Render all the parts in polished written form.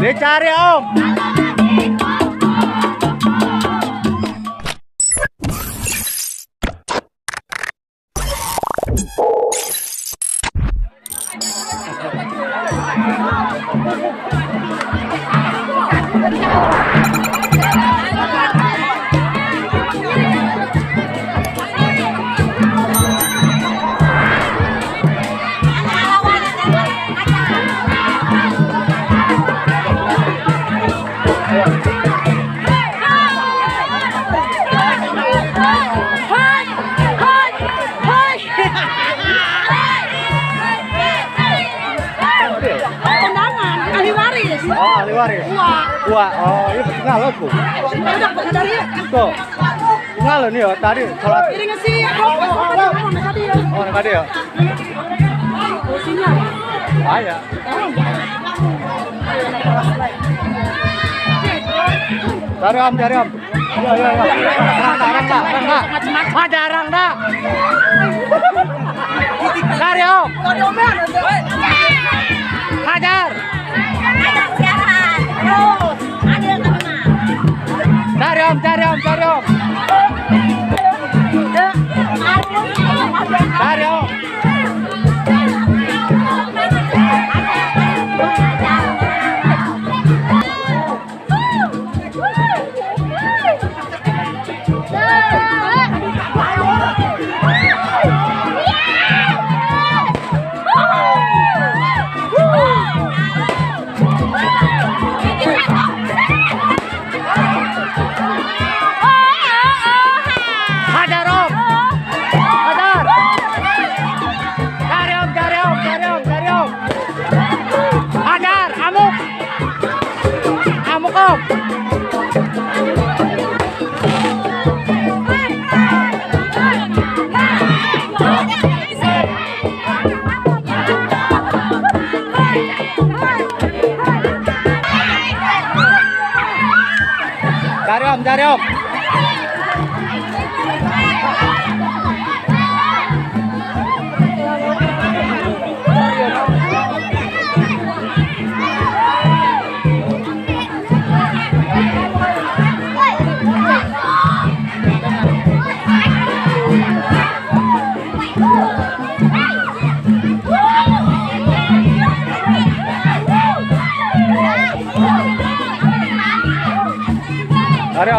Dicari Om. Oh, ahli waris. Wah, oh, ini ngalo Bu. Udah dari Tuh. Ngalo nih ya tadi sholat. piring sih. Oh, tadi ya. Ah ya. Cari Om, cari Om. Ya, ya, ya. Rangga. Ada Rangga. Cari Om. Hajar. Cari Om. Cari Om.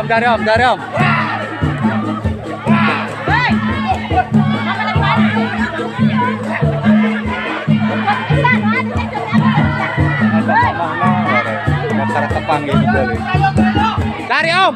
Cari Om. Cari Om. Cara kepanggil kembali. Cari Om.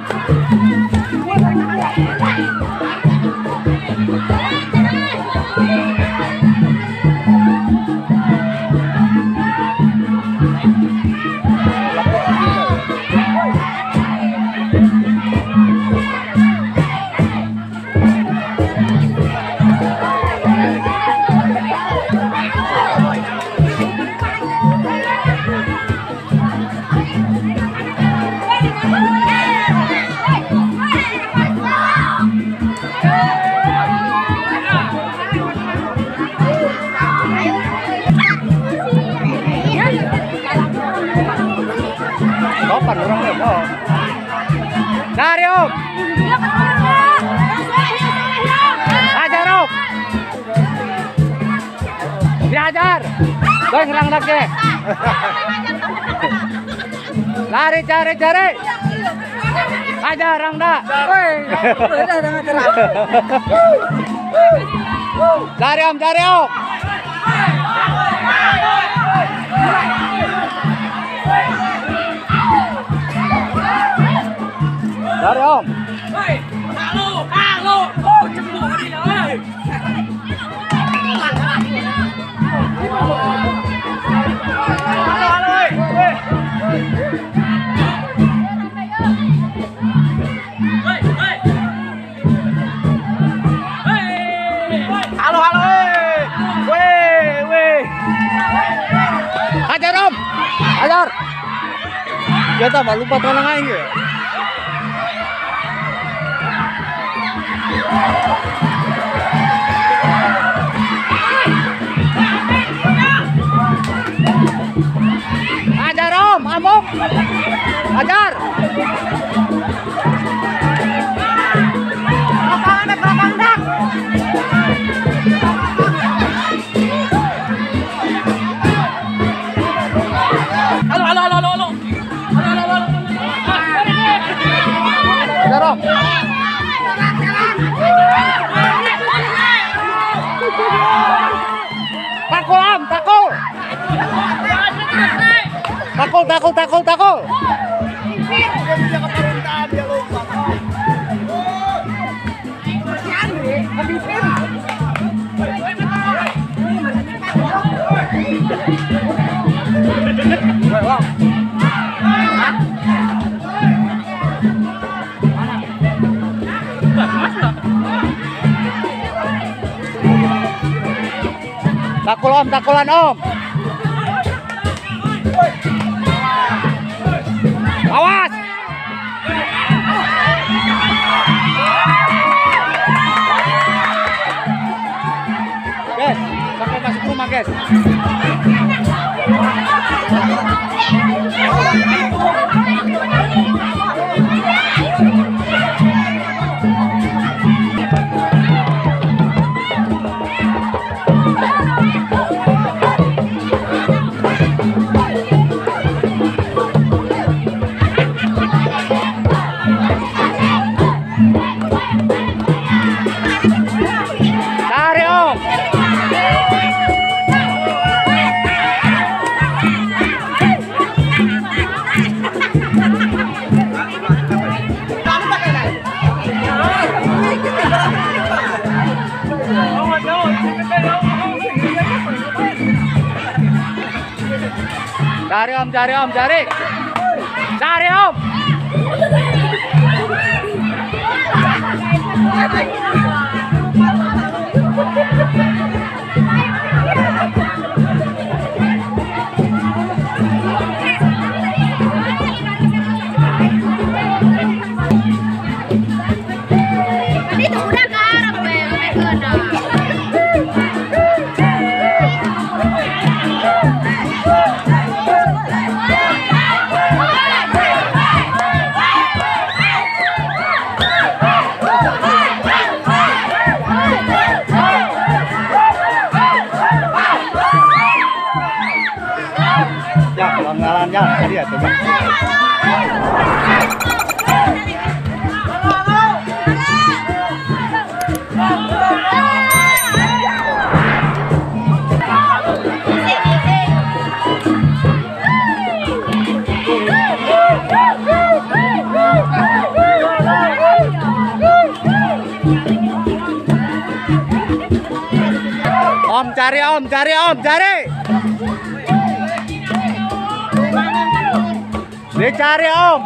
Kapan orangnya mau? Cari Om. Hajar Om. Dihajar. Doi ngerang lagi. Lari cari. Hajar Rangda. Cari Om. Cari Om. Halo. Oh, cemburu dia, oi. Halo. Hajar Om. Hajar. Ya tambah lupa tolong aja. Hajar Om, amuk. Hajar. Halo, halo, halo, halo, halo. Halo, halo, halo. Hajar Om. Takul Om, takul. Takul, takul, takul, takul. Takul Om, takulan Om. Awas. Guys, sampai masuk rumah, guys. Cari Om. Cari Om, cari Om, cari. Cari Om. Itu udah karang kena. Ya, pelanggarannya tadi ya, coba. Om, cari Om, cari Om, cari. Dicari Om.